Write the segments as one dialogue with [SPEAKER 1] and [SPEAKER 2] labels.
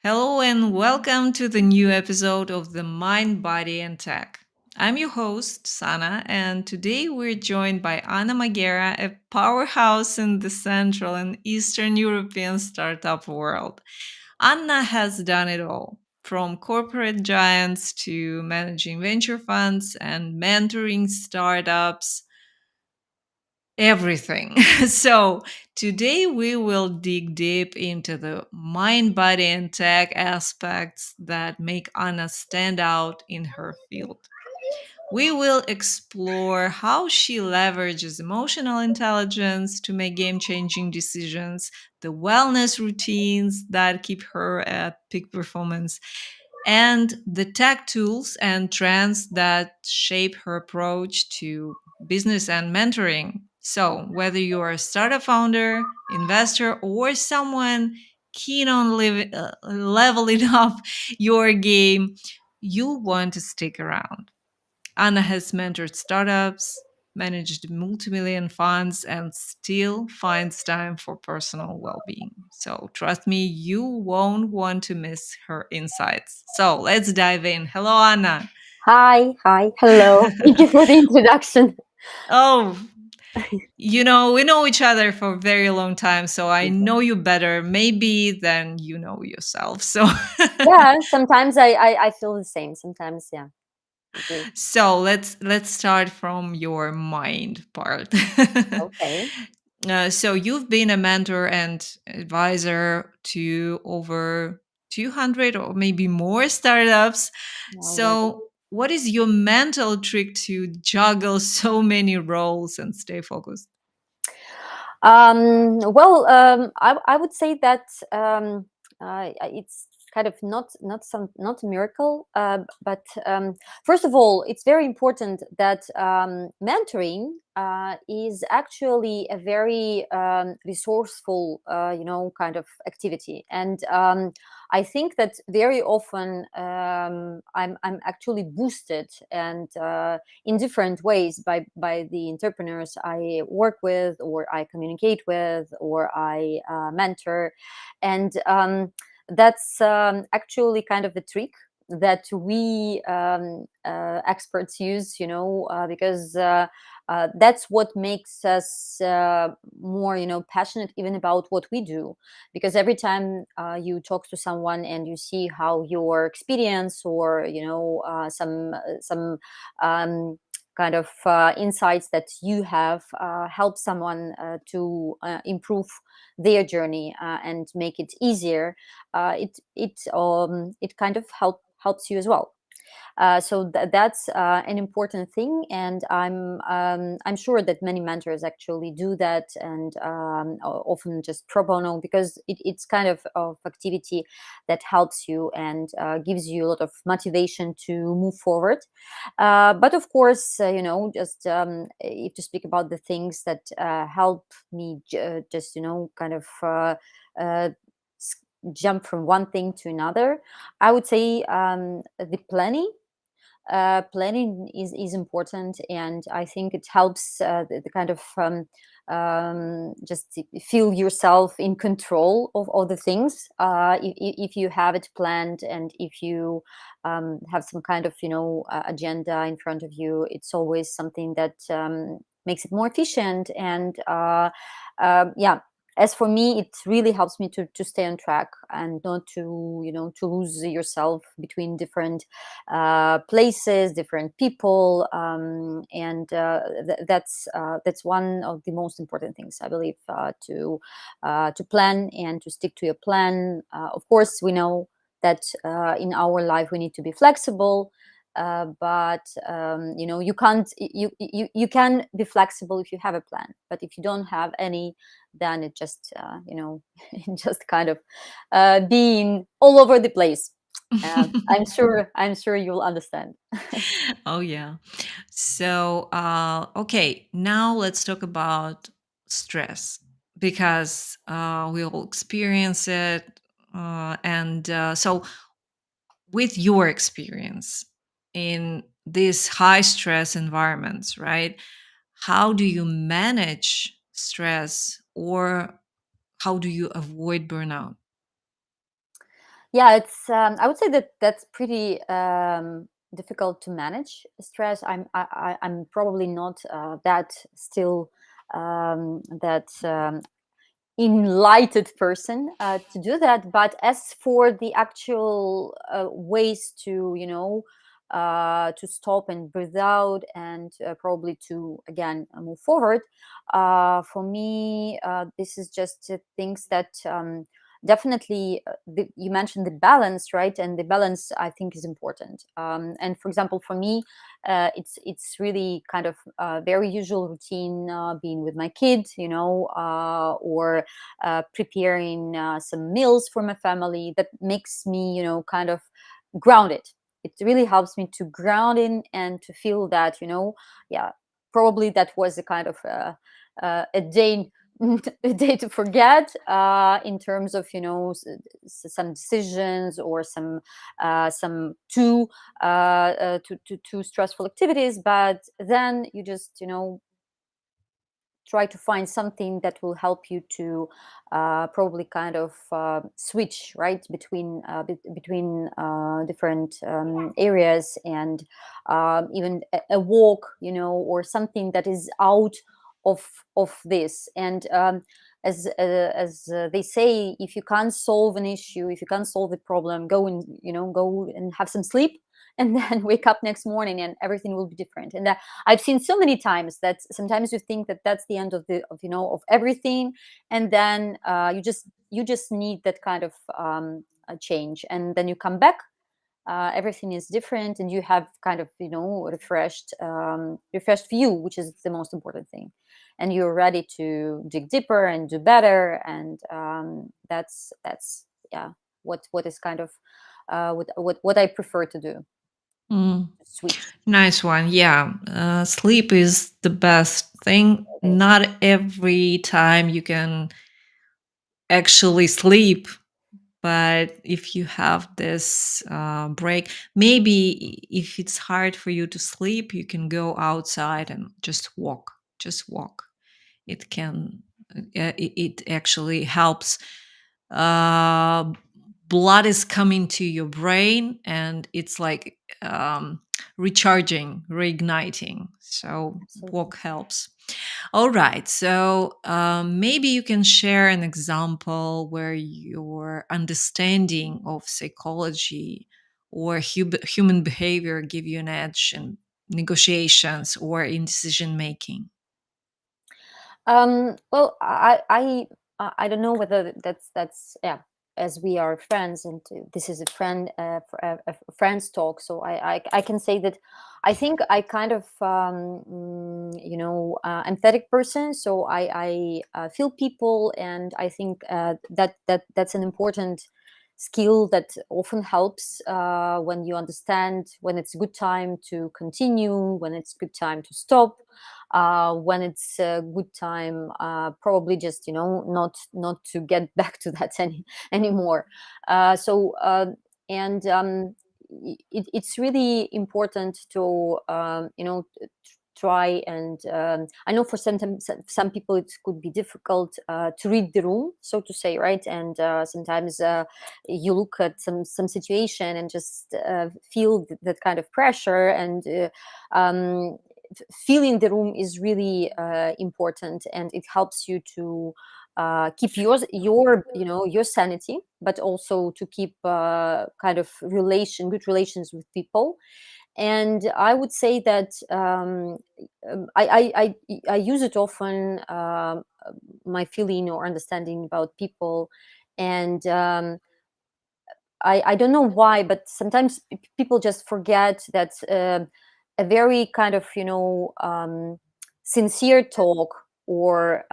[SPEAKER 1] Hello and welcome to the new episode of the Mind, Body, and Tech. I'm your host, Sana, and today we're joined by Anna Magiera, a powerhouse in the Central and Eastern European startup world. Anna has done it all, from corporate giants to managing venture funds and mentoring startups everything. So, today we will dig deep into the mind, body, and tech aspects that make Anna stand out in her field. We will explore how she leverages emotional intelligence to make game changing decisions, the wellness routines that keep her at peak performance, and the tech tools and trends that shape her approach to business and mentoring. So, whether you are a startup founder, investor, or someone keen on leveling up your game, you want to stick around. Anna has mentored startups, managed multi-million funds, and still finds time for personal well-being. So trust me, you won't want to miss her insights. So let's dive in. Hello, Anna.
[SPEAKER 2] Hi, hello. Thank you for the introduction.
[SPEAKER 1] Oh, we know each other for a very long time, so I know
[SPEAKER 2] Mhm.
[SPEAKER 1] you better maybe than you know yourself. So
[SPEAKER 2] Yeah, sometimes I feel the same. Sometimes, yeah, agree.
[SPEAKER 1] so let's start from your mind part.
[SPEAKER 2] Okay,
[SPEAKER 1] So you've been a mentor and advisor to over 200 or maybe more startups.
[SPEAKER 2] already.
[SPEAKER 1] So what is your mental trick to juggle so many roles and stay focused?
[SPEAKER 2] I would say that it's kind of not a miracle, but first of all, it's very important that mentoring is actually a very resourceful, kind of activity, and I think that very often I'm actually boosted and in different ways by the entrepreneurs I work with, or I communicate with, or I mentor, and that's actually kind of a trick that we experts use, because that's what makes us more, passionate even about what we do. Because every time you talk to someone and you see how your experience, or some um, kind of insights that you have help someone to improve their journey and make it easier, it kind of helps you as well. That's an important thing, and I'm sure that many mentors actually do that, and often just pro bono, because it's kind of activity that helps you and gives you a lot of motivation to move forward. But of course, just if to speak about the things that help me, just kind of s- jump from one thing to another, I would say the planning is important, and I think it helps the kind of just to feel yourself in control of all the things. If you have it planned, and if you have some kind of agenda in front of you, it's always something that makes it more efficient. And yeah, as for me, it really helps me to stay on track and not to lose yourself between different places, different people, and that's one of the most important things, I believe, to plan and to stick to your plan. Of course, we know that in our life we need to be flexible. But you can't you can be flexible if you have a plan, but if you don't have any, then it just it just kind of being all over the place. I'm sure you'll understand.
[SPEAKER 1] Oh, yeah. So, okay, now let's talk about stress because we all experience it. And with your experience in these high stress environments, right? How do you manage stress or how do you avoid burnout?
[SPEAKER 2] Yeah, it's I would say that that's pretty difficult to manage stress. I'm probably not that still that enlightened person to do that. But as for the actual ways to, to stop and breathe out, and probably to again move forward, for me, this is just things that definitely you mentioned the balance, right? And the balance, I think, is important. And for example, for me, it's really kind of very usual routine, being with my kids, or preparing some meals for my family, that makes me, kind of grounded. It really helps me to ground in and to feel that, yeah, probably that was a kind of a day a day to forget, in terms of, some decisions, or some too stressful activities. But then you just, try to find something that will help you to probably kind of switch right between different areas, and even a walk, or something that is out of this. And as they say, if you can't solve an issue, if you can't solve the problem, go and have some sleep, and then wake up next morning, and everything will be different. And I've seen so many times that sometimes you think that that's the end of everything, and then you just need that kind of a change, and then you come back. Everything is different, and you have kind of refreshed view, which is the most important thing, and you're ready to dig deeper and do better. And that's yeah, what is kind of what I prefer to do,
[SPEAKER 1] Mm,
[SPEAKER 2] to switch.
[SPEAKER 1] nice one. Yeah. Sleep is the best thing.
[SPEAKER 2] It is.
[SPEAKER 1] Not every time you can actually sleep, but if you have this break, maybe if it's hard for you to sleep, you can go outside and just walk. Just walk. It can, it actually helps. uh, Blood is coming to your brain, and it's like recharging, reigniting. So
[SPEAKER 2] Absolutely.
[SPEAKER 1] walk helps. All right. So maybe you can share an example where your understanding of psychology or human behavior give you an edge in negotiations or in decision making.
[SPEAKER 2] Well, I don't know whether that's yeah. As we are friends, and this is a a friend's talk, so I can say that I think I kind of empathetic person. So I feel people, and I think that's an important skill that often helps when you understand when it's a good time to continue, when it's a good time to stop, when it's a good time, probably just not to get back to that anymore. So and it's really important to try. And I know for some people it could be difficult to read the room, so to say, right? And sometimes you look at some situation and just feel that kind of pressure. And feeling the room is really important, and it helps you to keep your sanity, but also to keep kind of good relations with people. And I would say that I use it often, my feeling or understanding about people. And I don't know why, but sometimes people just forget that a very kind of sincere talk, or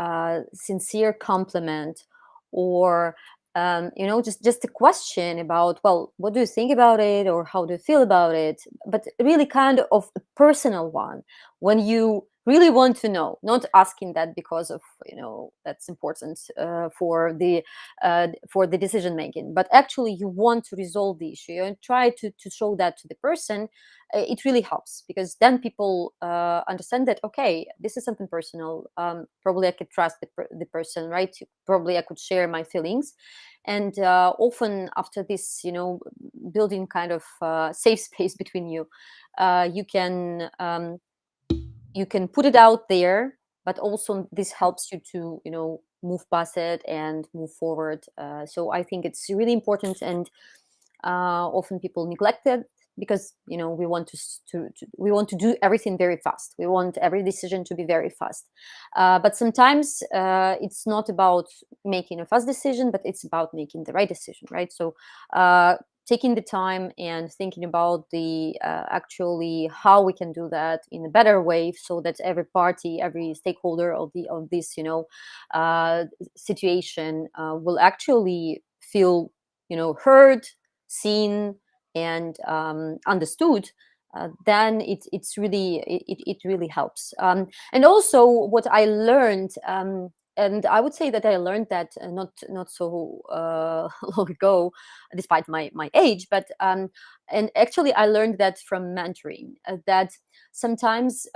[SPEAKER 2] sincere compliment, or just a question about, well, what do you think about it, or how do you feel about it, but really kind of a personal one, when you really want to know, not asking that because of that's important for the decision making, but actually you want to resolve the issue and try to show that to the person. It really helps, because then people understand that, okay, this is something personal. Probably I could trust the person, right? Probably I could share my feelings. And often after this, building kind of safe space between you, you can put it out there, but also this helps you to move past it and move forward. So I think it's really important, and often people neglect it because we want we want to do everything very fast. We want every decision to be very fast, but sometimes it's not about making a fast decision, but it's about making the right decision, right? So taking the time and thinking about the actually how we can do that in a better way, so that every party, every stakeholder of this uh, situation will actually feel heard, seen, and understood. Then it's really it really helps. And also what I learned, and I would say that I learned that not so long ago, despite my age. But and actually I learned that from mentoring, that sometimes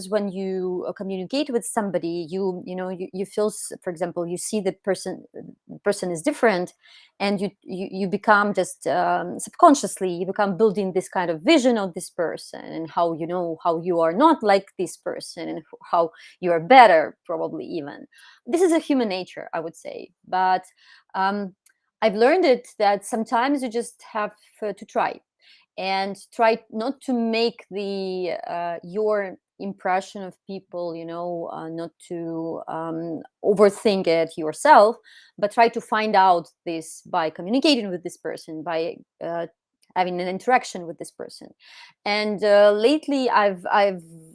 [SPEAKER 2] when you communicate with somebody, you feel, for example, you see the person is different, and you become just subconsciously you become building this kind of vision of this person, and how you are not like this person, and how you are better, probably. Even this is a human nature, I would say. But um, I've learned it that sometimes you just have to try, and try not to make the your impression of people, not to overthink it yourself, but try to find out this by communicating with this person, by having an interaction with this person. And lately I've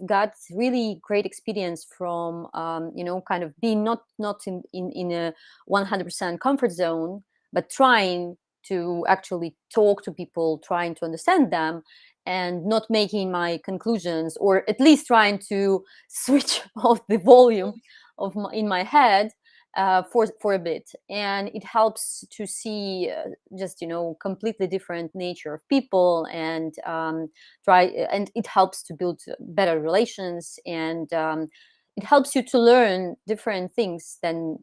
[SPEAKER 2] got really great experience from kind of being not in a 100% comfort zone, but trying to actually talk to people, trying to understand them, and not making my conclusions, or at least trying to switch off the volume in my head for a bit. And it helps to see just completely different nature of people, and try and it helps to build better relations, and it helps you to learn different things than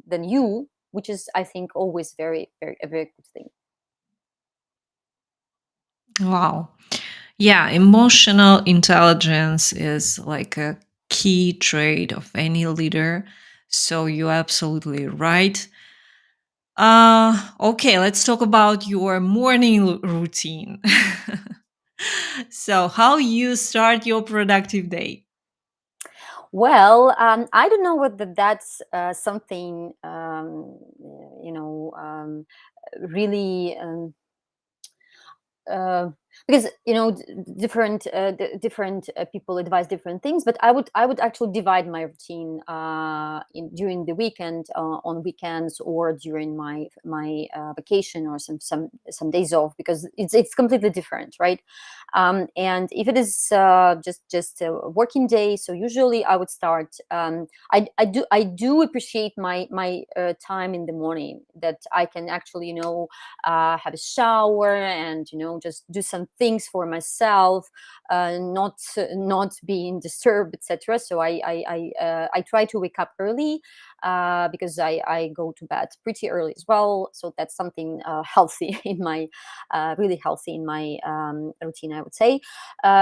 [SPEAKER 2] you, which is, I think, always a very good thing.
[SPEAKER 1] Wow. Yeah, emotional intelligence is like a key trait of any leader. So you're absolutely right. Okay, let's talk about your morning routine. So, how you start your productive day?
[SPEAKER 2] Well, I don't know whether that's something really. Uh, because different different people advise different things, but I would actually divide my routine during the weekend, on weekends, or during my vacation, or some days off, because it's completely different, right? And if it is just a working day, so usually I would start, I do appreciate my time in the morning, that I can actually have a shower, and just do some things for myself, not being disturbed, etc. So I try to wake up early, because I go to bed pretty early as well. So that's something healthy in my really healthy in my routine, I would say.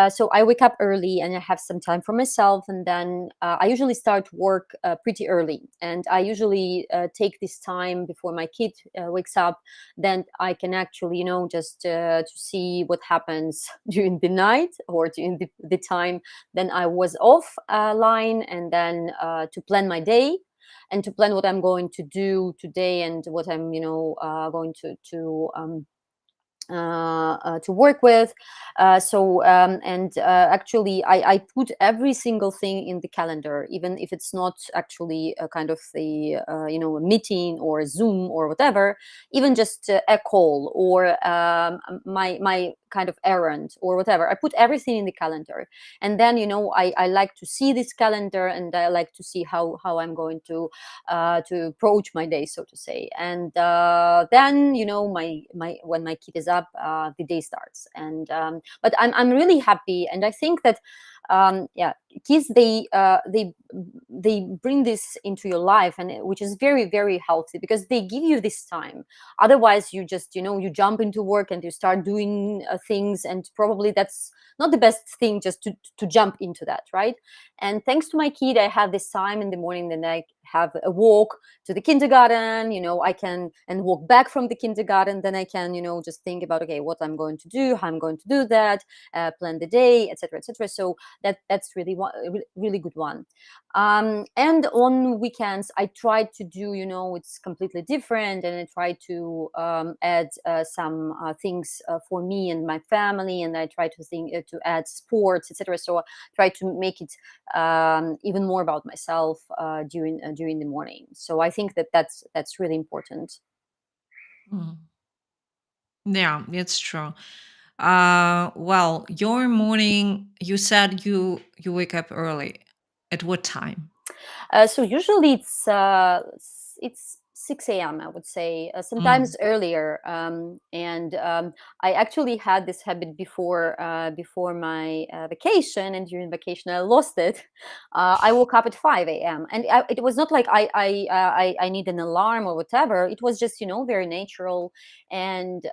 [SPEAKER 2] So I wake up early, and I have some time for myself, and then I usually start work pretty early, and I usually take this time before my kid wakes up. Then I can actually just to see what happens during the night, or during the time then I was off line, and then to plan my day, and to plan what I'm going to do today, and what I'm going to work with. And actually, I put every single thing in the calendar, even if it's not actually a kind of a meeting, or a Zoom, or whatever. Even just a call, or my kind of errand, or whatever. I put everything in the calendar, and then I like to see this calendar, and I like to see how I'm going to approach my day, so to say. And then my when my kid is up, the day starts. And but I'm really happy, and I think that Yeah, kids, they bring this into your life, and which is very, very healthy, because they give you this time. Otherwise, you just, you jump into work and you start doing things, and probably that's not the best thing, just to jump into that, right? And thanks to my kid, I have this time in the morning. Then I have a walk to the kindergarten. I can, and walk back from the kindergarten. Then I can, just think about, okay, what I'm going to do, how I'm going to do that, plan the day, etc., etc. So that's really one, really good one. And on weekends, I try to do, it's completely different, and I try to add some things for me and my family, and I try to think to add sports, etc. So I try to make it even more about myself during the morning. So I think that's really important.
[SPEAKER 1] Mm. Yeah, it's true. Well, your morning, you said you wake up early. At what time?
[SPEAKER 2] So usually it's 6 a.m. I would say,
[SPEAKER 1] Mm.
[SPEAKER 2] sometimes earlier. And I actually had this habit before my vacation, and during vacation I lost it. I woke up at 5 a.m. and it was not like I need an alarm or whatever. It was just, very natural, and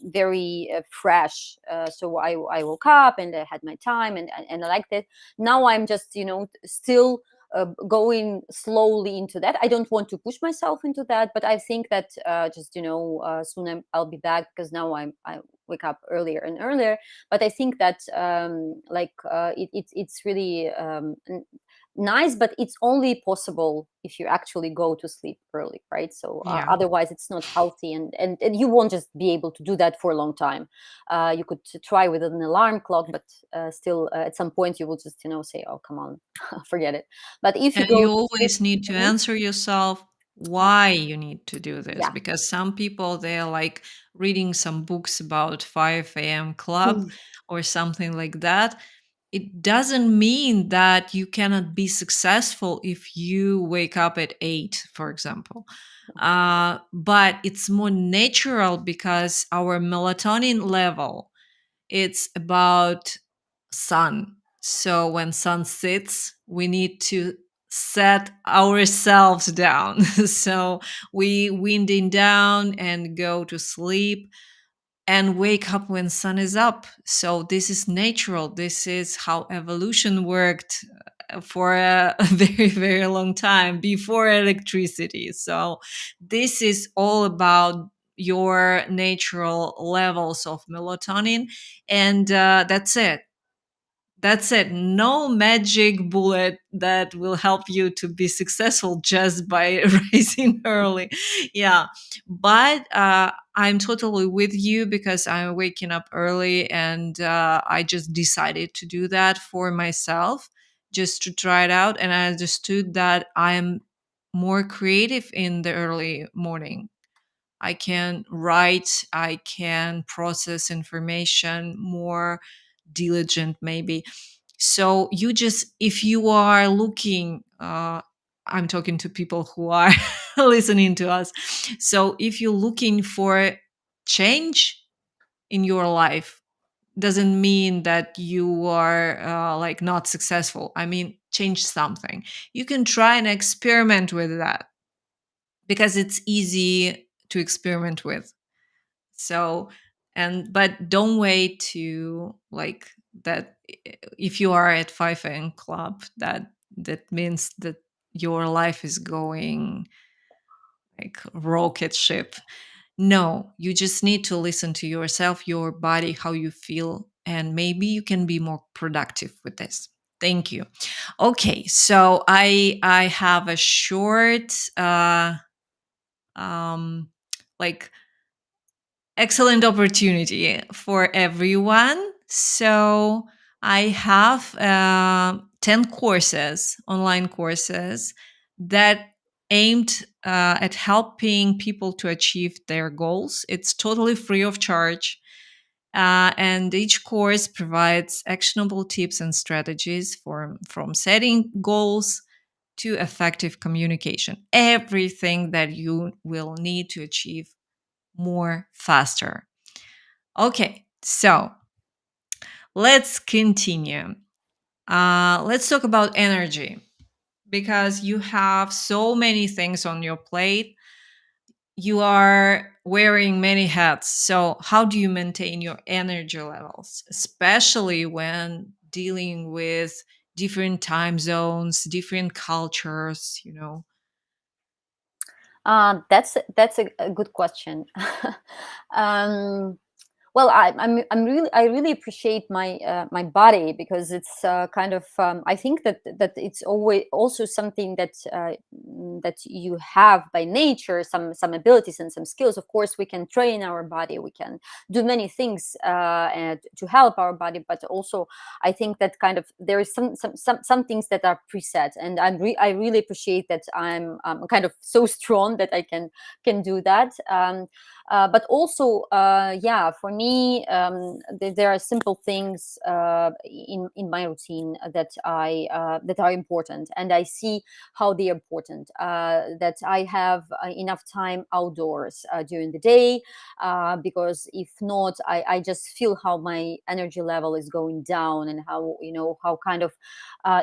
[SPEAKER 2] very fresh. So I woke up and I had my time, and I liked it. Now I'm just, still going slowly into that. I don't want to push myself into that, but I think that just, soon I'll be back, because now I wake up earlier and earlier. But I think that it's really nice, but it's only possible if you actually go to sleep early, right? So
[SPEAKER 1] Yeah.
[SPEAKER 2] otherwise it's not healthy, and you won't just be able to do that for a long time. You could try with an alarm clock, but still, at some point you will just, say, oh, come on, forget it. But if you
[SPEAKER 1] And
[SPEAKER 2] go
[SPEAKER 1] you
[SPEAKER 2] to sleep.
[SPEAKER 1] always need to
[SPEAKER 2] Mhm.
[SPEAKER 1] answer yourself
[SPEAKER 2] Yeah.
[SPEAKER 1] why you need to do this,
[SPEAKER 2] Yeah.
[SPEAKER 1] because some people, they're like reading some books about 5 a.m. club
[SPEAKER 2] Mm.
[SPEAKER 1] or something like that. It doesn't mean that you cannot be successful if you wake up at 8, for example. But it's more natural because our melatonin level, it's about sun. So when sun sits, we need to set ourselves down. So we winding down and go to sleep and wake up when sun is up. So this is natural. This is how evolution worked for a very, very long time before electricity. So this is all about your natural levels of melatonin, and that's it. That's it. No magic bullet that will help you to be successful just by rising early. Yeah. But I'm totally with you because I'm waking up early, and I just decided to do that for myself just to try it out. And I understood that I'm more creative in the early morning. I can write, I can process information more diligent, maybe. So you just, if you are looking, I'm talking to people who are listening to us. So if you're looking for change in your life, doesn't mean that you are like not successful. I mean, change something. You can try and experiment with that because it's easy to experiment with. So, and but don't wait to like that. If you are at 5 a.m. club, that means that your life is going like rocket ship. No, you just need to listen to yourself, your body, how you feel, and maybe you can be more productive with this. Thank you. Okay, so I have a short um like excellent opportunity for everyone. So I have 10 courses, online courses that aimed at helping people to achieve their goals. It's totally free of charge. And each course provides actionable tips and strategies from setting goals to effective communication. Everything that you will need to achieve more faster. Okay, so Let's continue. Let's talk about energy because you have so many things on your plate. You are wearing many hats. So, how do you maintain your energy levels, especially when dealing with different time zones, different cultures, you know?
[SPEAKER 2] That's a good question. um, well, I really appreciate my body, because it's kind of I think that it's always also something that that you have by nature, some abilities and some skills. Of course, we can train our body, we can do many things and to help our body, but also I think that kind of there is some things that are preset, and I really appreciate that I'm kind of so strong that I can do that. But also, yeah, for me, there are simple things in my routine that are important, and I see how they are important. That I have enough time outdoors during the day, because if not, I just feel how my energy level is going down, and how, how kind of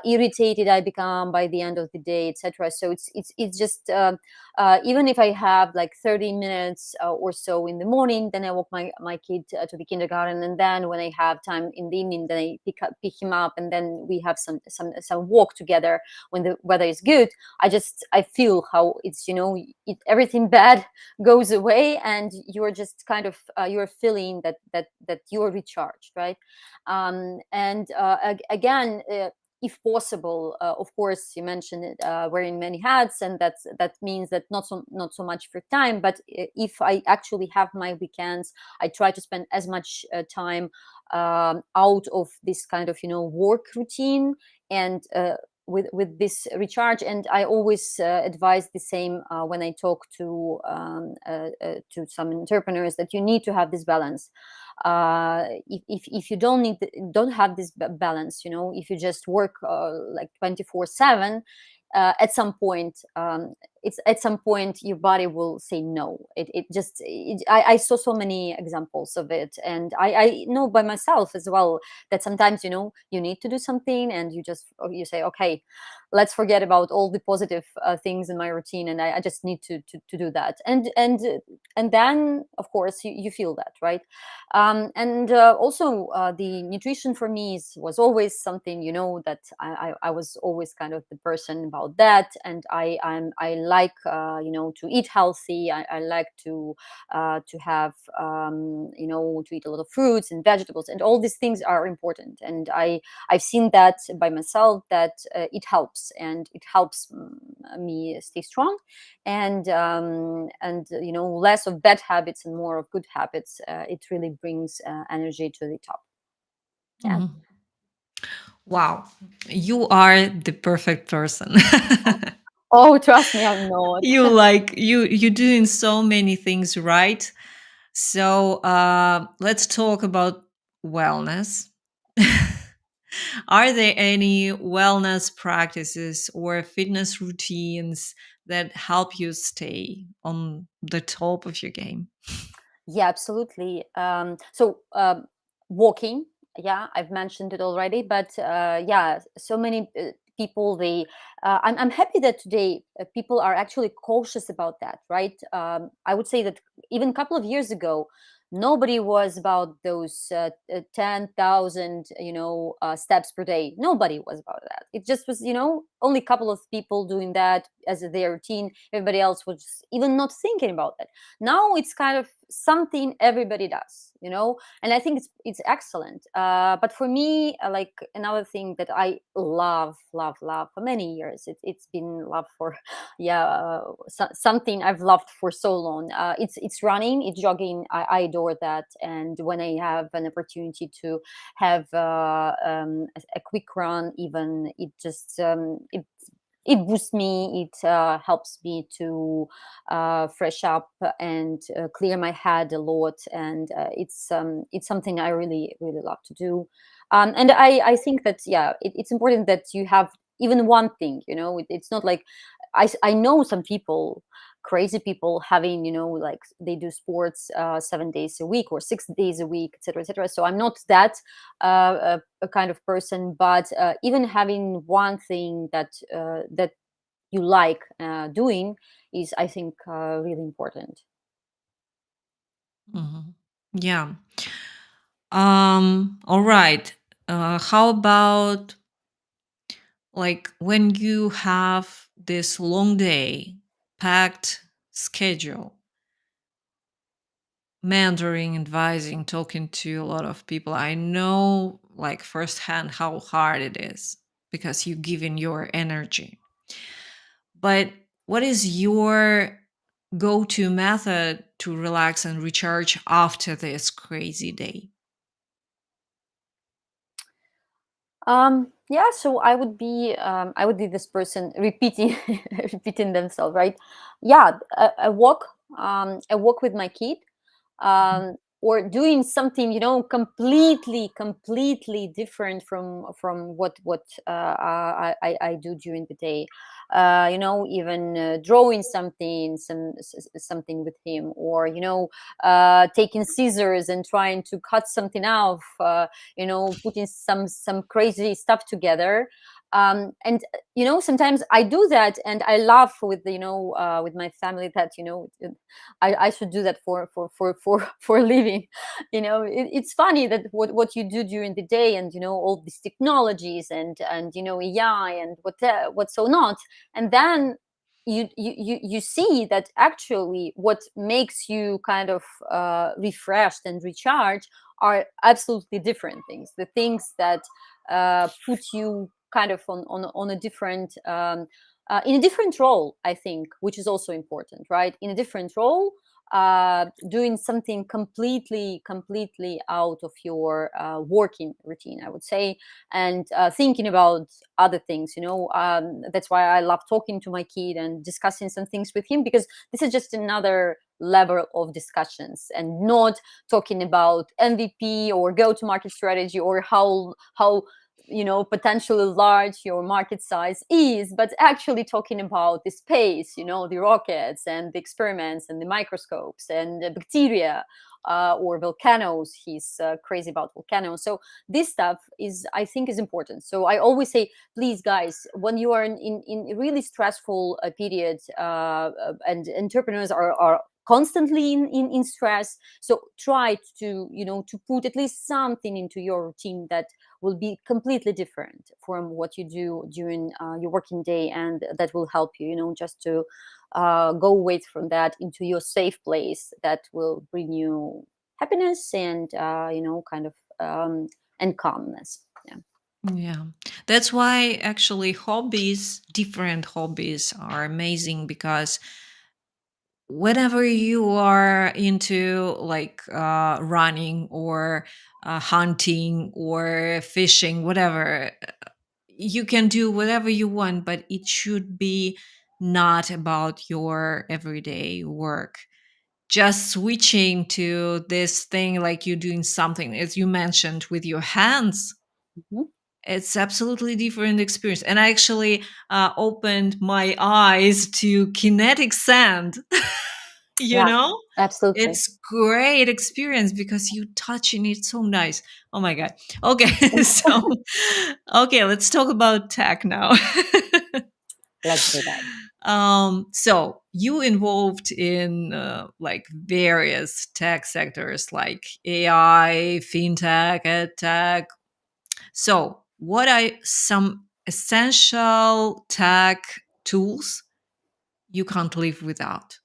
[SPEAKER 2] irritated I become by the end of the day, etc. So it's just even if I have like 30 minutes or so in the morning, then I walk my kid to the kindergarten, and then when I have time in the evening, then I pick him up, and then we have some walk together when the weather is good. I feel how it's, everything bad goes away, and you're just kind of you're feeling that you're recharged, right? And again, if possible, of course, you mentioned it, wearing many hats, and that means that not so much for time, but if I actually have my weekends, I try to spend as much time out of this kind of, work routine, and with this recharge. And I always advise the same when I talk to some entrepreneurs, that you need to have this balance. If you don't have this balance, if you just work like 24/7, at some point, it's at some point your body will say no. I saw so many examples of it, and I know by myself as well, that sometimes, you need to do something, and you say, okay, let's forget about all the positive things in my routine, and I just need to do that. And then, of course, you feel that, right? And also, the nutrition for me was always something, that I was always kind of the person about that. And I like, to eat healthy. I like to have, to eat a lot of fruits and vegetables, and all these things are important. And I've seen that by myself, that it helps, and it helps me stay strong, and less of bad habits and more of good habits. It really brings energy to the top. Yeah.
[SPEAKER 1] Mhm. Wow, you are the perfect person.
[SPEAKER 2] Oh, trust me, I'm not.
[SPEAKER 1] You're doing so many things right. So let's talk about wellness. Are there any wellness practices or fitness routines that help you stay on the top of your game?
[SPEAKER 2] Yeah, absolutely. So walking, yeah, I've mentioned it already, but yeah, so many people, I'm happy that today people are actually cautious about that, right? I would say that even a couple of years ago, nobody was about those 10,000, steps per day. Nobody was about that. It just was, only a couple of people doing that as their routine. Everybody else was even not thinking about that. Now it's kind of something everybody does, and I think it's excellent. But for me, like another thing that I love for many years, it's been love for yeah, something I've loved for so long. It's running, it's jogging. I adore that. And when I have an opportunity to have a quick run, even, it boosts me. It helps me to fresh up and clear my head a lot. And it's something I really really love to do. And I think that, yeah, it's important that you have even one thing. It's not like I know some people crazy people having, like they do sports 7 days a week or 6 days a week, etc., etc. So I'm not that a kind of person, but even having one thing that you like doing is, I think, really important.
[SPEAKER 1] Mhm. Yeah. All right. How about like when you have this long day, packed schedule, mentoring, advising, talking to a lot of people? I know like firsthand how hard it is because you give in your energy. But what is your go to method to relax and recharge after this crazy day?
[SPEAKER 2] Yeah, so I would be this person repeating repeating themselves, right? Yeah, I walk with my kid, or doing something, completely different from what I do during the day. Even drawing something with him, or taking scissors and trying to cut something off, putting some crazy stuff together. And sometimes I do that, and I laugh with with my family that I should do that for a living. It's funny that what you do during the day, and all these technologies, and AI, and what so not, and then you see that actually what makes you kind of refreshed and recharged are absolutely different things. The things that put you kind of on a different in a different role, I think, which is also important, right? In a different role, doing something completely out of your working routine, I would say, and thinking about other things. That's why I love talking to my kid and discussing some things with him, because this is just another level of discussions, and not talking about MVP or go to market strategy, or how potentially large your market size is, but actually talking about the space, the rockets and the experiments and the microscopes and the bacteria, or volcanoes. He's crazy about volcanoes. So this stuff is, I think, is important. So I always say, please guys, when you are in a really stressful period, and entrepreneurs are constantly in stress, so try to put at least something into your routine that will be completely different from what you do during your working day, and that will help you, just to go away from that into your safe place that will bring you happiness and kind of and calmness. Yeah.
[SPEAKER 1] Yeah. That's why actually hobbies, different hobbies are amazing because whenever you are into like running or hunting or fishing, whatever, you can do whatever you want, but it should be not about your everyday work. Just switching to this thing like you're doing something, as you mentioned, with your hands,
[SPEAKER 2] Mhm.
[SPEAKER 1] it's absolutely different experience. And I actually opened my eyes to kinetic sand. you
[SPEAKER 2] Yeah,
[SPEAKER 1] know
[SPEAKER 2] absolutely.
[SPEAKER 1] it's great experience because you touching it so nice. Oh my god. Okay. So okay, let's talk about tech now.
[SPEAKER 2] Let's do that.
[SPEAKER 1] So you involved in like various tech sectors like AI, fintech, ed tech. So what are some essential tech tools you can't live without?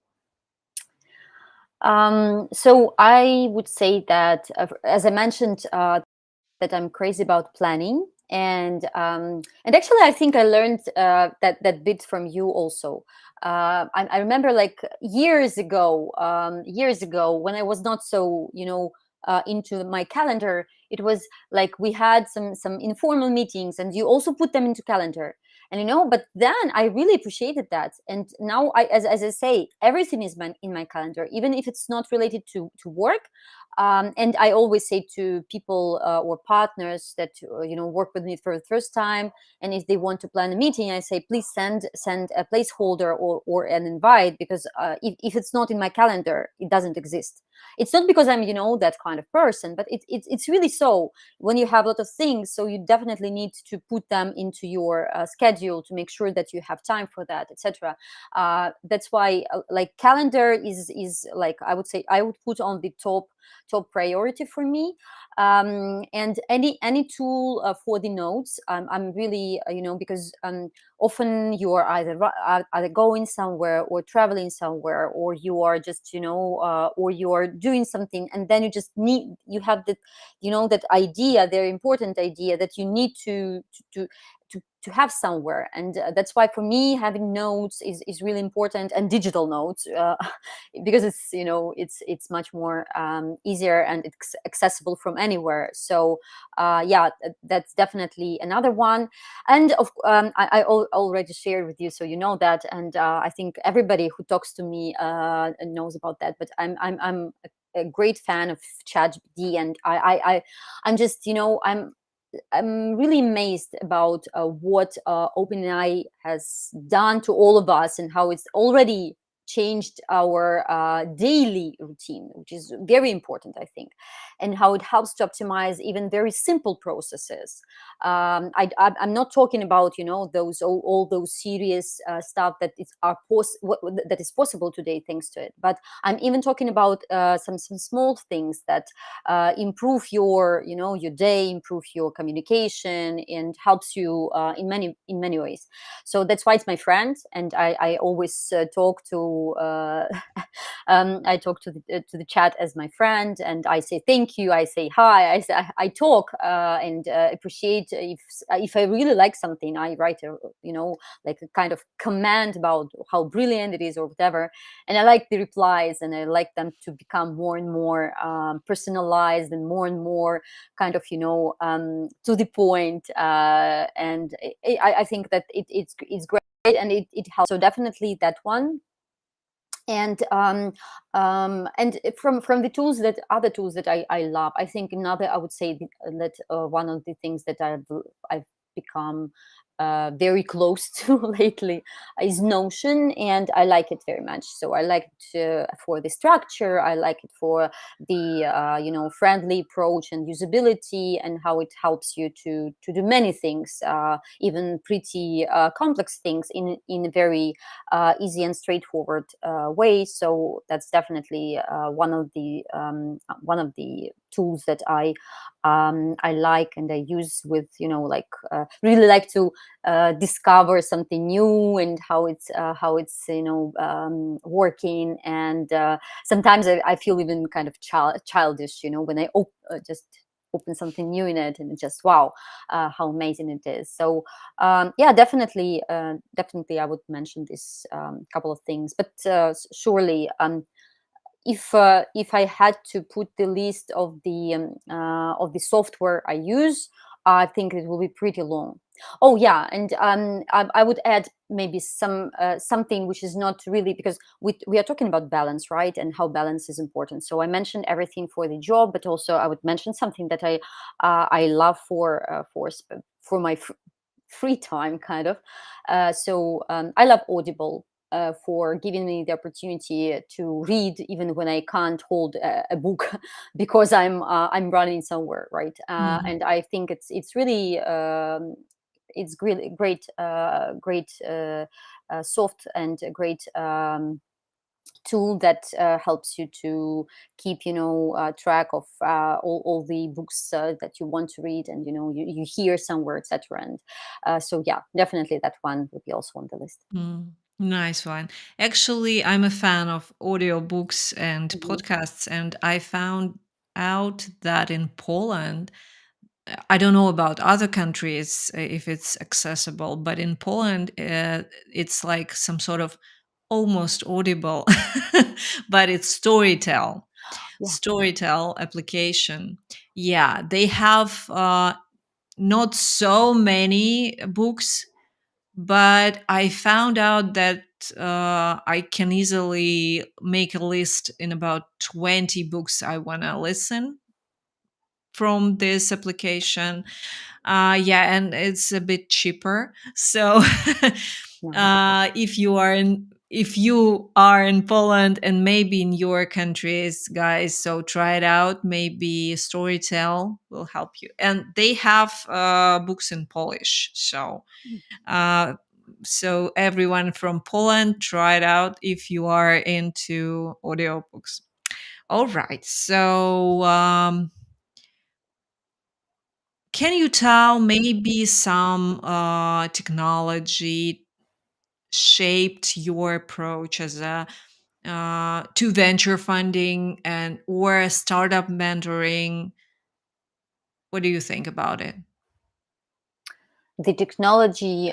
[SPEAKER 2] So I would say that, as I mentioned, that I'm crazy about planning, and actually I think I learned that bit from you also. I remember, like, years ago, when I was not so into my calendar. It was like we had some informal meetings, and you also put them into calendar. And but then I really appreciated that, and now as I say, everything is in my calendar, even if it's not related to work. And I always say to people or partners that work with me for the first time, and if they want to plan a meeting, I say please send a placeholder or an invite, because if it's not in my calendar, it doesn't exist. It's not because I'm that kind of person, but it's really so. When you have a lot of things, so you definitely need to put them into your schedule to make sure that you have time for that, etc. That's why like calendar is like, I would say, I would put on the top priority for me. And any tool for the notes, I'm really because often you are either going somewhere or traveling somewhere, or you are just or you are doing something, and then you have that that idea, very important idea, that you need to have somewhere. And that's why for me having notes is really important, and digital notes, because it's much more easier and it's accessible from anywhere. So yeah, that's definitely another one. And I already shared with you, so you know that. And I think everybody who talks to me knows about that, but I'm a great fan of ChatGPT. And I'm just I'm really amazed about what OpenAI has done to all of us, and how it's already changed our daily routine, which is very important, I think, and how it helps to optimize even very simple processes. I'm not talking about those all those serious stuff that that is possible today thanks to it, but I'm even talking about some small things that improve your day, improve your communication, and helps you in many ways. So that's why it's my friend, and I always talk to I talk to the chat as my friend, and I say thank you, I say hi, I talk and appreciate. If I really like something, I write a like a kind of command about how brilliant it is or whatever. And I like the replies, and I like them to become more and more personalized, and more kind of to the point. And I think that it's great, and it helps. So definitely that one. And from the tools, that other tools that I love, I think another, I would say that one of the things that I've become very close to lately is Notion, and I like it very much. So I like it for the structure, I like it for the friendly approach and usability, and how it helps you to do many things, even pretty complex things in a very easy and straightforward way. So that's definitely one of the tools that I like, and I use with like really like to discover something new, and how it's working. And sometimes I feel even kind of childish, when I just open something new in it, and it's just wow, how amazing it is. So yeah, definitely I would mention this couple of things. But surely, if I had to put the list of the software I use, I think it will be pretty long. Oh yeah, and I would add maybe something which is not really, because we are talking about balance, right? And how balance is important. So I mentioned everything for the job, but also I would mention something that I love for my free time, kind of. So I love Audible for giving me the opportunity to read even when I can't hold a book because I'm running somewhere, right?
[SPEAKER 1] Mhm.
[SPEAKER 2] And I think it's really it's really great soft and a great tool that helps you to keep track of all the books that you want to read, and you hear somewhere, etc. And so yeah, definitely that one would be also on the list.
[SPEAKER 1] Mm, nice one. Actually, I'm a fan of audiobooks and
[SPEAKER 2] Mhm.
[SPEAKER 1] podcasts, and I found out that in Poland, I don't know about other countries if it's accessible, but in Poland, it's like some sort of almost audible, but it's
[SPEAKER 2] Yeah.
[SPEAKER 1] Storytel application. Yeah, they have not so many books, but I found out that I can easily make a list in about 20 books I want to listen from this application. Yeah, and it's a bit cheaper. So
[SPEAKER 2] Nice.
[SPEAKER 1] if you are in Poland and maybe in your countries, guys, so try it out. Maybe Storytel will help you, and they have books in Polish. Uh, so everyone from Poland, try it out if you are into audiobooks. All right. So can you tell maybe some technology shaped your approach as a to venture funding and or startup mentoring? What do you think about it?
[SPEAKER 2] The technology,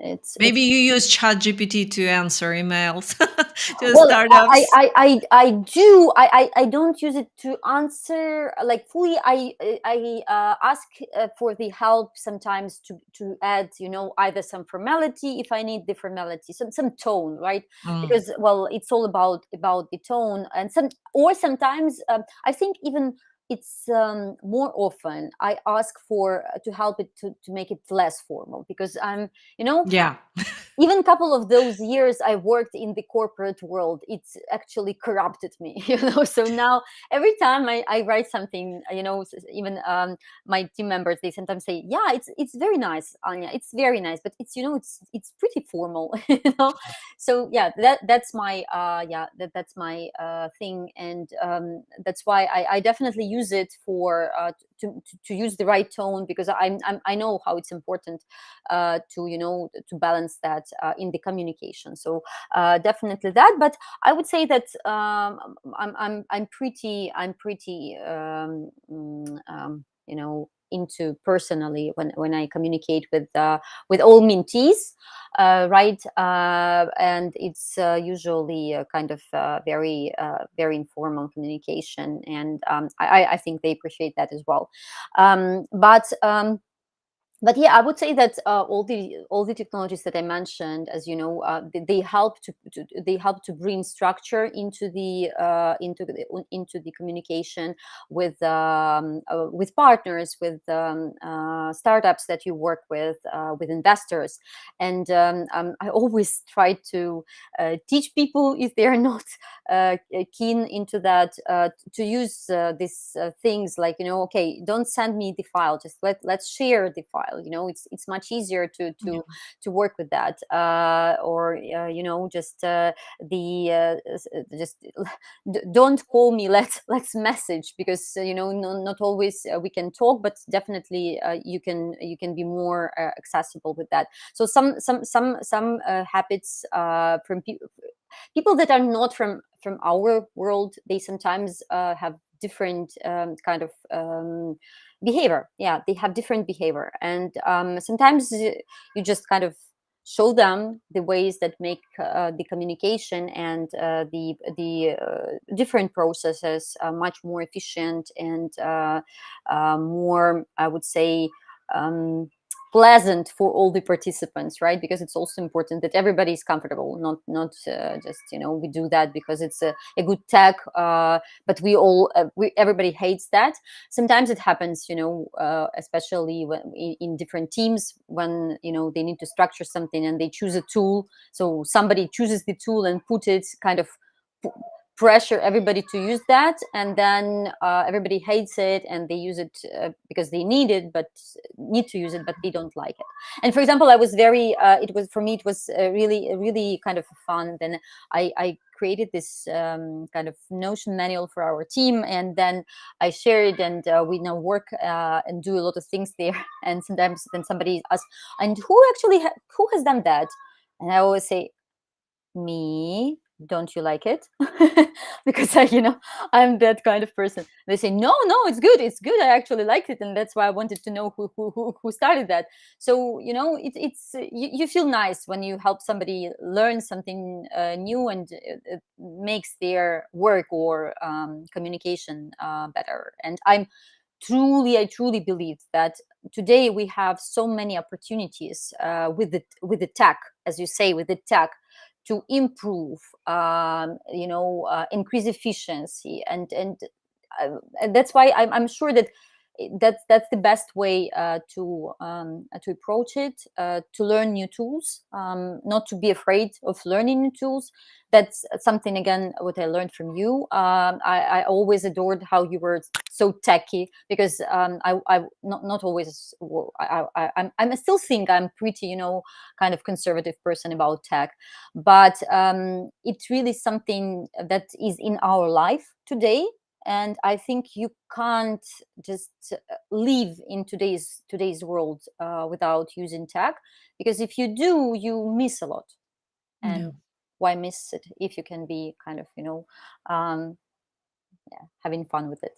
[SPEAKER 2] it's
[SPEAKER 1] Maybe you use ChatGPT to answer emails to
[SPEAKER 2] well,
[SPEAKER 1] startups.
[SPEAKER 2] I do. I don't use it to answer like fully. I ask for the help sometimes to add, either some formality if I need the formality, some tone, right?
[SPEAKER 1] Mm,
[SPEAKER 2] Because, well, it's all about the tone, and sometimes I think even it's more often I ask for to help it to make it less formal, because I'm you know
[SPEAKER 1] yeah.
[SPEAKER 2] even a couple of those years I worked in the corporate world, it's actually corrupted me. So now every time I write something, even my team members, they sometimes say, yeah, it's very nice, Anya, it's very nice, but it's pretty formal. So yeah, that's my that's my thing. And that's why I definitely use it for to use the right tone, because I know how it's important to balance that in the communication. So definitely that. But I would say that I'm pretty into personally when I communicate with all mentees, right? And it's usually a kind of very informal communication, and I think they appreciate that as well. But yeah, I would say that all the technologies that I mentioned, as you know, they help to bring structure into the communication with partners, with startups that you work with investors. And I always try to teach people, if they are not keen into that, to use these things, like, okay, don't send me the file, just let's share the file. It's much easier to
[SPEAKER 1] Yeah.
[SPEAKER 2] to work with that, or just the just don't call me, let's message, because not always we can talk, but definitely you can be more accessible with that. So some habits from people that are not from our world, they sometimes have different kind of behavior. Yeah, they have different behavior, and sometimes you just kind of show them the ways that make the communication and the different processes much more efficient and more, I would say, um, pleasant for all the participants, right? Because it's also important that everybody is comfortable, not just we do that because it's a good tech, but everybody hates that. Sometimes it happens, especially when in different teams, when they need to structure something and they choose a tool. So somebody chooses the tool and put it kind of p- pressure everybody to use that, and then everybody hates it, and they use it because they need to use it, but they don't like it. And for example, I was very it was for me, it was really kind of fun. Then I created this kind of Notion manual for our team, and then I share it, and we now work and do a lot of things there. And sometimes then somebody asks, and who has done that? And I always say, me. Don't you like it? Because I'm that kind of person. They say, no, no, it's good, I actually liked it, and that's why I wanted to know who started that. So you feel nice when you help somebody learn something new, and it makes their work or communication better. And I truly believe that today we have so many opportunities with the tech, as you say, with the tech, to improve, increase efficiency, and that's why I'm sure that that's the best way to approach it, to learn new tools, not to be afraid of learning new tools. That's something, again, what I learned from you. I always adored how you were so techy, because I not always, well, I still think I'm pretty, kind of conservative person about tech, but it's really something that is in our life today. And I think you can't just live in today's world without using tech, because if you do, you miss a lot.
[SPEAKER 1] Yeah.
[SPEAKER 2] And why miss it if you can be kind of, um, yeah, having fun with it?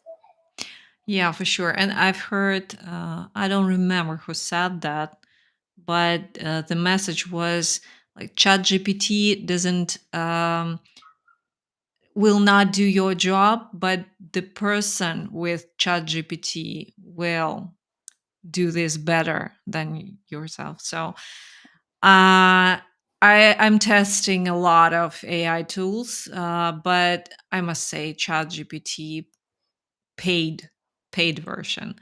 [SPEAKER 1] Yeah, for sure. And I've heard, I don't remember who said that, but the message was like ChatGPT doesn't, will not do your job, but the person with ChatGPT will do this better than yourself. So I'm testing a lot of AI tools, but I must say ChatGPT paid paid version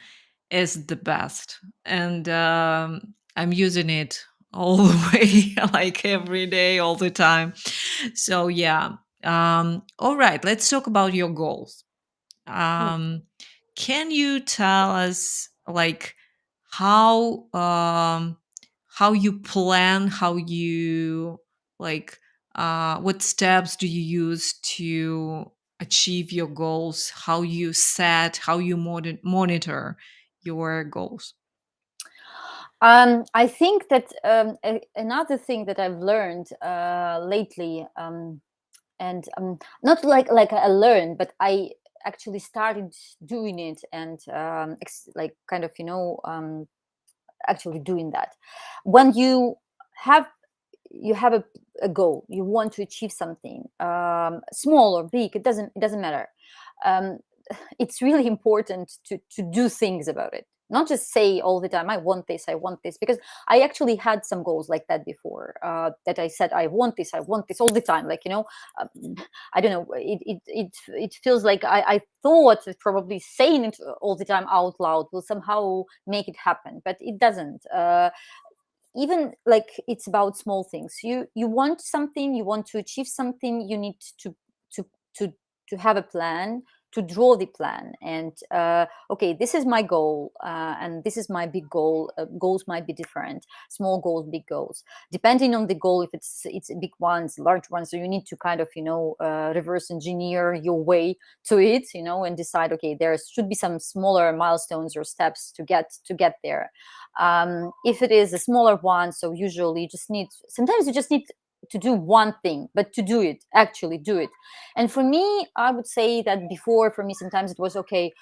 [SPEAKER 1] is the best, and I'm using it all the way, like every day, all the time. So yeah. All right, let's talk about your goals.
[SPEAKER 2] Hmm.
[SPEAKER 1] um, can you tell us like how um, how you plan, how you like what steps do you use to achieve your goals? How you set, how you monitor your goals?
[SPEAKER 2] I think that another thing that I've learned lately, and not like I learned, but I actually started doing it, and like kind of, actually doing that. When have you have a goal, you want to achieve something, small or big, it doesn't matter. um, it's really important to do things about it, not just say all the time, I want this, because I actually had some goals like that before, that I said, I want this all the time, like, um, I don't know, it feels like I thought that probably saying it all the time out loud will somehow make it happen, but it doesn't. Even like, it's about small things. You want something, you want to achieve something, you need to to to have a plan, to draw the plan, and okay, this is my goal, and this is my big goal. Goals might be different, small goals, big goals, depending on the goal. If it's big ones, large ones, so you need to kind of, reverse engineer your way to it, and decide, okay, there should be some smaller milestones or steps to get there. If it is a smaller one, so usually sometimes you just need to do one thing, but to do it, actually do it. And for me, I would say that before, for me, sometimes it was okay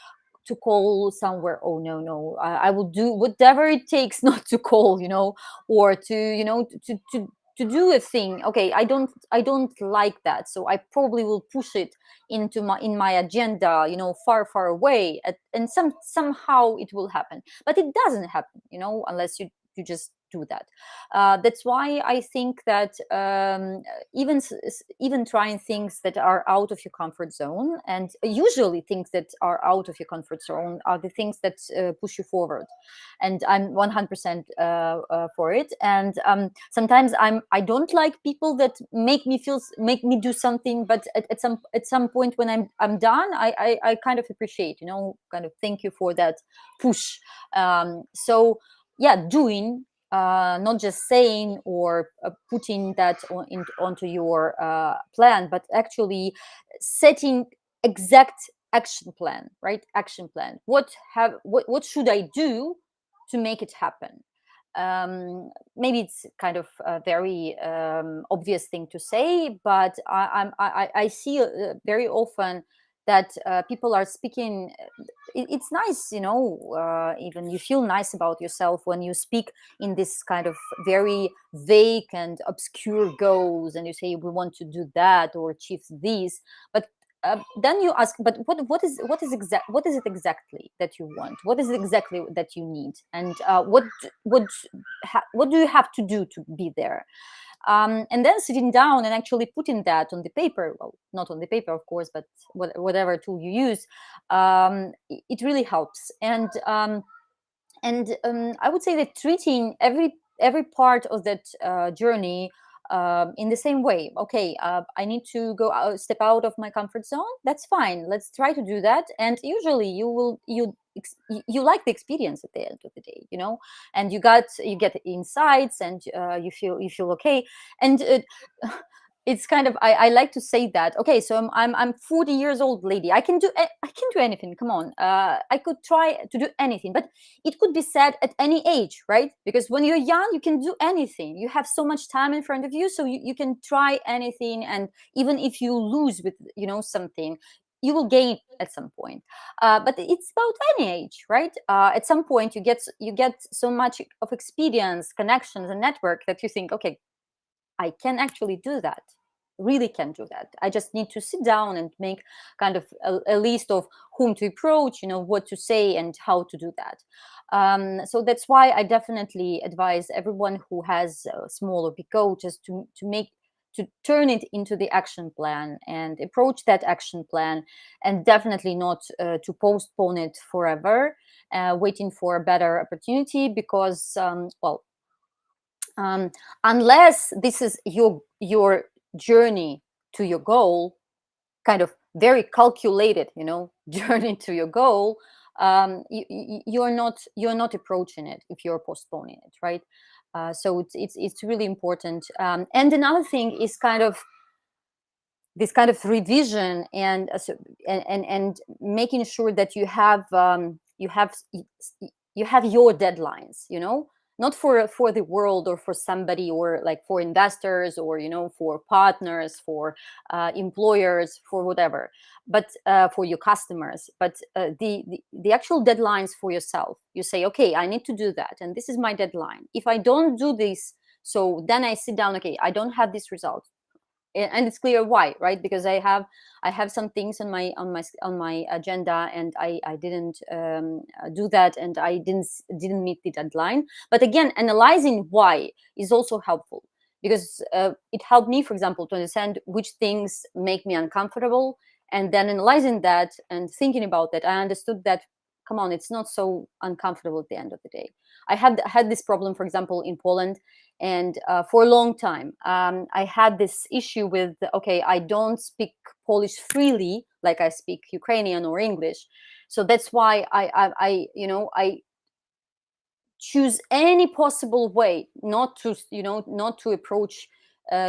[SPEAKER 2] to call somewhere. Oh, no, no, I will do whatever it takes not to call, or to, to do a thing. Okay, I don't like that, so I probably will push it in my agenda, far, far away, and somehow it will happen, but it doesn't happen, unless you just do that. That's why I think that, even trying things that are out of your comfort zone, and usually things that are out of your comfort zone are the things that push you forward. And I'm 100% for it. And sometimes I don't like people that make me do something, but at some point when I'm done, I kind of appreciate, kind of thank you for that push. So yeah, doing, not just saying or putting that onto your plan, but actually setting exact action plan, right? Action plan. What should I do to make it happen? Maybe it's kind of a very obvious thing to say, but I see very often that people are speaking. It's nice, even you feel nice about yourself when you speak in this kind of very vague and obscure goals, and you say we want to do that or achieve these, but then you ask, but what is it exactly that you want? What is it exactly that you need? And what do you have to do to be there? And then sitting down and actually putting that on the paper, well, not on the paper, of course, but whatever tool you use, it really helps. And I would say that treating every part of that journey in the same way. Okay, I need to step out of my comfort zone. That's fine. Let's try to do that. And usually, you like the experience at the end of the day, and you get insights, and you feel okay. And it's kind of, I like to say that, okay, so I'm 40 years old lady, I can do anything, come on, I could try to do anything. But it could be said at any age, right? Because when you're young, you can do anything, you have so much time in front of you, so you can try anything. And even if you lose with something, you will gain at some point. But it's about any age, right? At some point you get so much of experience, connections, and network that you think, okay, I can actually do that, really can do that. I just need to sit down and make kind of a list of whom to approach, what to say and how to do that. So that's why I definitely advise everyone who has small or big coaches to turn it into the action plan and approach that action plan, and definitely not to postpone it forever, waiting for a better opportunity. Because well, um, unless this is your journey to your goal, kind of very calculated, journey to your goal, you're not approaching it if you're postponing it, right? So it's really important. And another thing is kind of this kind of revision, and and making sure that you have your deadlines, not for the world, or for somebody, or like for investors, or for partners, for employers, for whatever, but for your customers. But the actual deadlines for yourself, you say, okay, I need to do that, and this is my deadline. If I don't do this, so then I sit down, okay, I don't have this result, and it's clear why, right? Because I have some things on my agenda, and I didn't do that, and I didn't meet the deadline. But again, analyzing why is also helpful, because it helped me, for example, to understand which things make me uncomfortable, and then analyzing that and thinking about that, I understood that, come on, it's not so uncomfortable at the end of the day. I had this problem, for example, in Poland, and for a long time I had this issue with, okay, I don't speak Polish freely like I speak Ukrainian or English. So that's why I choose any possible way not to approach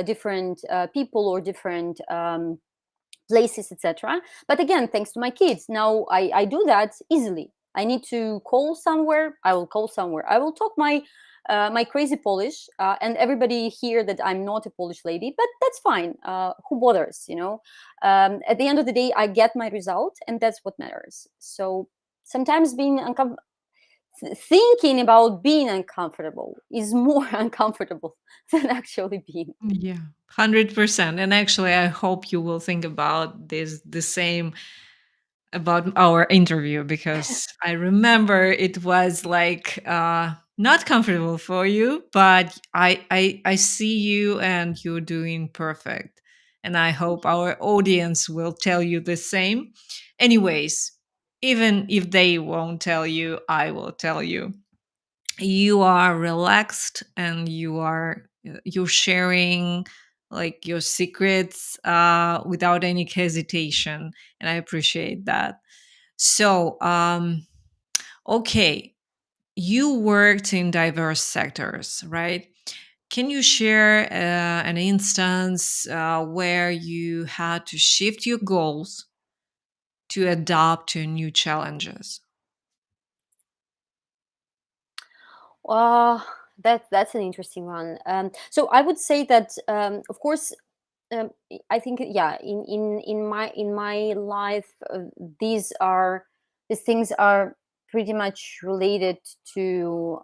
[SPEAKER 2] different people, or different places, etc. But again, thanks to my kids, now I do that easily. I need to call somewhere, I will call somewhere, I will talk my crazy Polish, and everybody hear that I'm not a Polish lady, but that's fine. Who bothers, at the end of the day, I get my result, and that's what matters. So sometimes thinking about being uncomfortable is more uncomfortable than actually being.
[SPEAKER 1] Yeah, 100%. And actually, I hope you will think about this the same about our interview, because I remember it was like not comfortable for you, but I see you and you're doing perfect. And I
[SPEAKER 2] Thank
[SPEAKER 1] hope
[SPEAKER 2] you.
[SPEAKER 1] our audience will tell you the same. Anyways, even if they won't tell you, I will tell you. You are relaxed, and you're sharing like your secrets without any hesitation, and I appreciate that. So okay, you worked in diverse sectors, right? Can you share an instance where you had to shift your goals to adapt to new challenges?
[SPEAKER 2] Uh, that's an interesting one. So I would say that, of course, I think, yeah, in my life, these things are pretty much related to,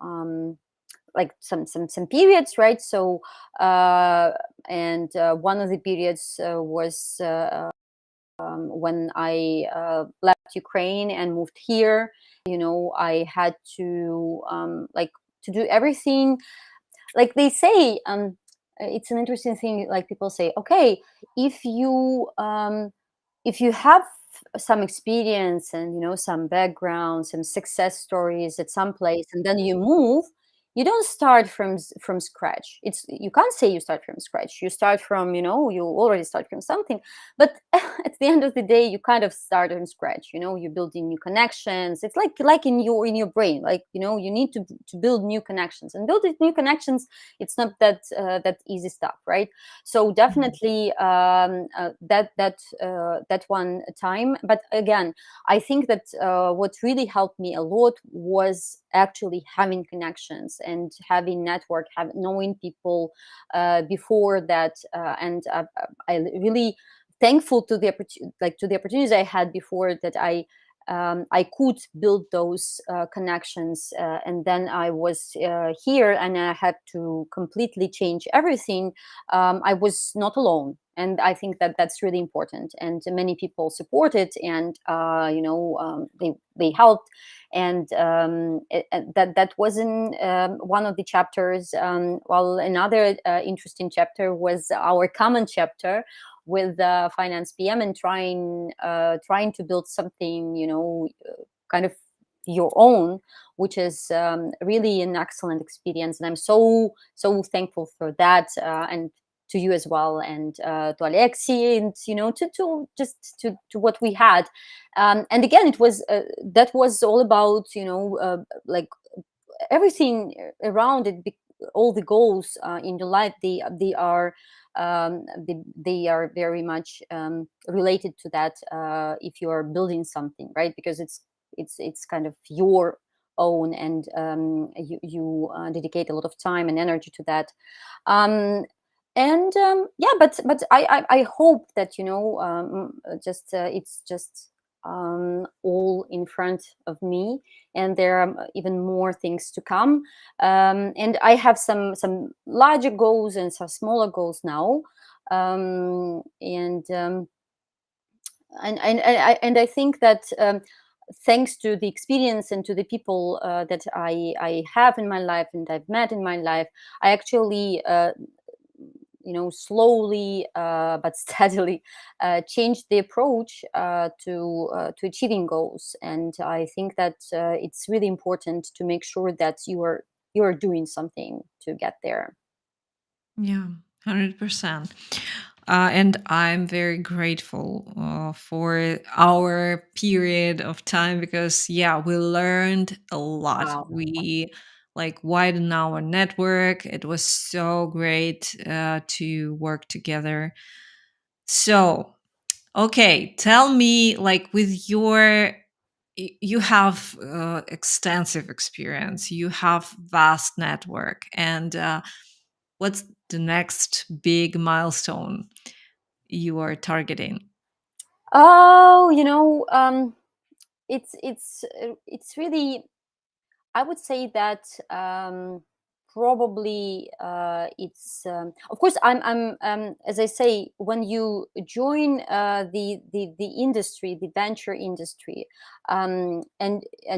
[SPEAKER 2] like some periods, right? So and one of the periods was when I left Ukraine and moved here. I had to like to do everything. Like they say, it's an interesting thing. Like people say, okay, if you have some experience and some background, some success stories at some place, and then you move, you don't start from scratch. You can't say you start from scratch. You start from, you already start from something. But at the end of the day, you kind of start from scratch. You're building new connections. It's like in your brain, like, you need to build new connections, and building new connections, it's not that easy stuff, right? So
[SPEAKER 1] Mhm.
[SPEAKER 2] definitely that one time. But again, I think that what really helped me a lot was actually having connections and having network, knowing people before that, and I really thankful to the opportunities I had before, that I could build those connections, and then I was here, and I had to completely change everything. I was not alone, and I think that that's really important. And many people supported, and they helped, and that was in one of the chapters. While another interesting chapter was our common chapter with finance PM, and trying to build something, kind of your own, which is really an excellent experience. And I'm so thankful for that, and to you as well, and to Alexi, and to just to what we had. And again, it was that was all about, like everything around it. All the goals in your life, they are very much related to that, if you are building something, right? Because it's kind of your own, and you dedicate a lot of time and energy to that. And Yeah, but I hope that, just it's just all in front of me, and there are even more things to come. And I have some larger goals and some smaller goals now. And I think that, thanks to the experience and to the people that I have in my life and I've met in my life, I actually slowly but steadily changed the approach to achieving goals. And I think that it's really important to make sure that you are doing something to get there.
[SPEAKER 1] Yeah, 100%. And I'm very grateful for our period of time because, yeah, we learned a lot.
[SPEAKER 2] Wow.
[SPEAKER 1] We like widen our network. It was so great to work together. So, okay, tell me, like, with you have extensive experience, you have vast network, and what's the next big milestone you are targeting?
[SPEAKER 2] Oh, it's really, I would say that, probably it's of course, I'm as I say, when you join the industry, the venture industry, and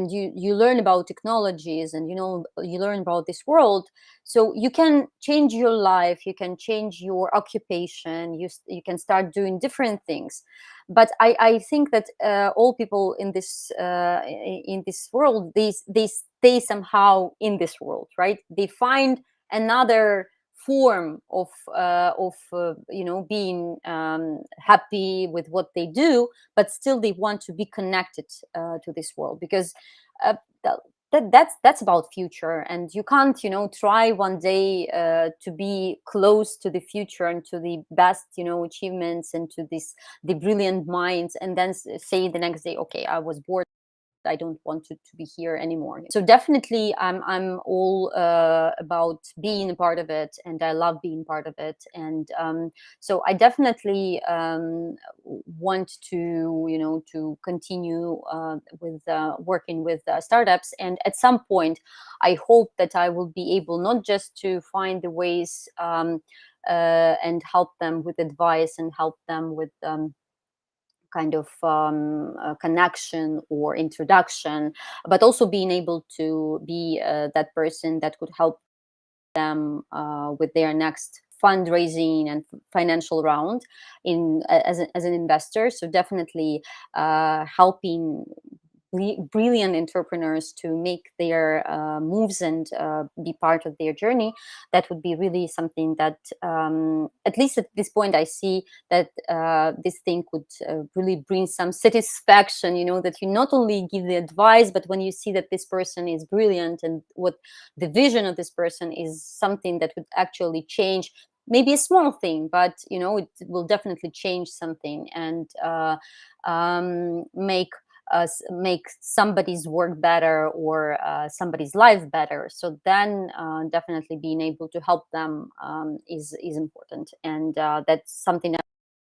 [SPEAKER 2] you learn about technologies, and you learn about this world, so you can change your life, you can change your occupation, you can start doing different things. But I think that all people in this world, they stay somehow in this world, right? They find another form of being happy with what they do, but still they want to be connected to this world, because uh, that, that's about future, and you can't try one day to be close to the future and to the best achievements and to this the brilliant minds, and then say the next day, okay, I was bored, I don't want to be here anymore. So definitely, I'm all about being a part of it, and I love being part of it. And so I definitely want to continue with working with startups. And at some point, I hope that I will be able not just to find the ways, and help them with advice, and help them with kind of connection or introduction, but also being able to be that person that could help them with their next fundraising and financial round as an investor. So definitely helping brilliant entrepreneurs to make their moves and be part of their journey. That would be really something that, at least at this point, I see that this thing could really bring some satisfaction. You know, that you not only give the advice, but when you see that this person is brilliant and what the vision of this person is something that would actually change, maybe a small thing, but you know, it will definitely change something and make somebody's work better or somebody's life better. So then definitely being able to help them is important, and that's something that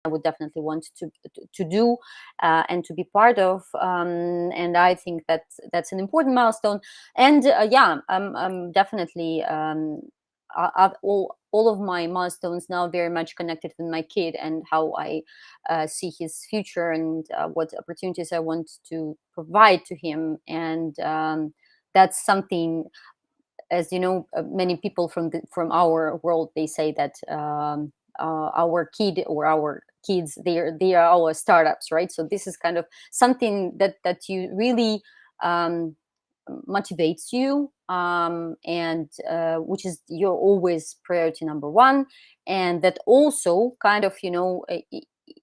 [SPEAKER 2] I would definitely want to do and to be part of. And I think that that's an important milestone. And yeah, I'm definitely all of my milestones now very much connected with my kid and how I see his future and what opportunities I want to provide to him. And that's something, as you know, many people from our world, they say that our kid or our kids, they are our startups, right? So this is kind of something that you really um, motivates you, and which is your always priority number one, and that also kind of, you know,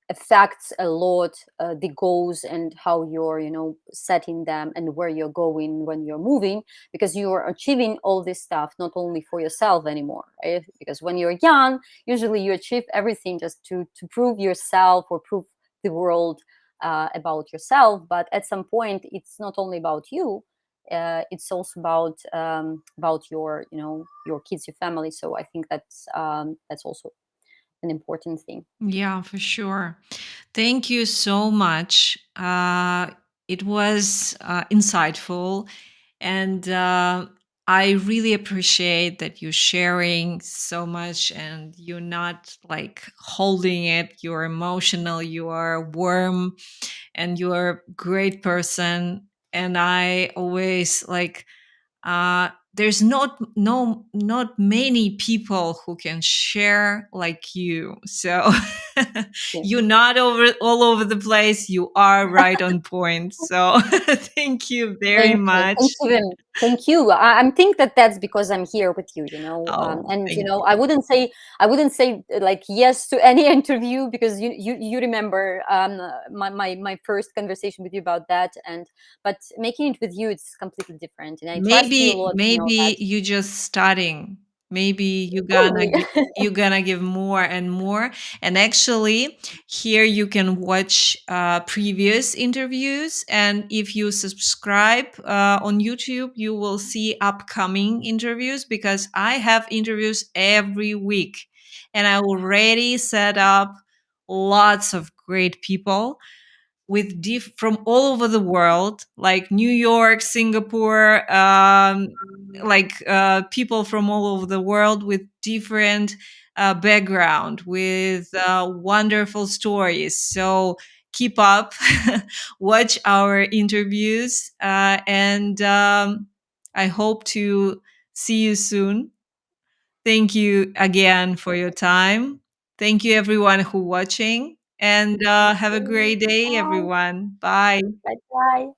[SPEAKER 2] affects a lot the goals and how you're, you know, setting them and where you're going when you're moving, because you're achieving all this stuff not only for yourself anymore, right? Because when you're young, usually you achieve everything just to prove yourself or prove the world about yourself. But at some point, it's not only about you, it's also about your, you know, your kids, your family. So I think that's also an important thing.
[SPEAKER 1] Yeah, for sure. Thank you so much. It was insightful, and I really appreciate that you're sharing so much and you're not like holding it. You're emotional, you are warm, and you're a great person. And I always like there's not many people who can share like you. So
[SPEAKER 2] Yeah.
[SPEAKER 1] you're not all over the place, you are right on point. So thank you very
[SPEAKER 2] Thank you. Thank
[SPEAKER 1] much.
[SPEAKER 2] you. Thank you. I think that that's because I'm here with you, you know.
[SPEAKER 1] Oh,
[SPEAKER 2] And you
[SPEAKER 1] thank
[SPEAKER 2] know,
[SPEAKER 1] you.
[SPEAKER 2] I wouldn't say like yes to any interview, because you remember my first conversation with you about that. And but making it with you, it's completely different, and I trust you a lot to know that.
[SPEAKER 1] Maybe you just starting. Maybe
[SPEAKER 2] Probably.
[SPEAKER 1] you're gonna give more and more. And actually, here you can watch previous interviews. And if you subscribe on YouTube, you will see upcoming interviews because I have interviews every week, and I already set up lots of great people with from all over the world, like New York, Singapore, like people from all over the world with different background, with wonderful stories. So keep up, watch our interviews, and I hope to see you soon. Thank you again for your time. Thank you everyone who watching, and
[SPEAKER 2] Thank
[SPEAKER 1] have a
[SPEAKER 2] you.
[SPEAKER 1] great day
[SPEAKER 2] Bye.
[SPEAKER 1] everyone. Bye.
[SPEAKER 2] Bye. Bye.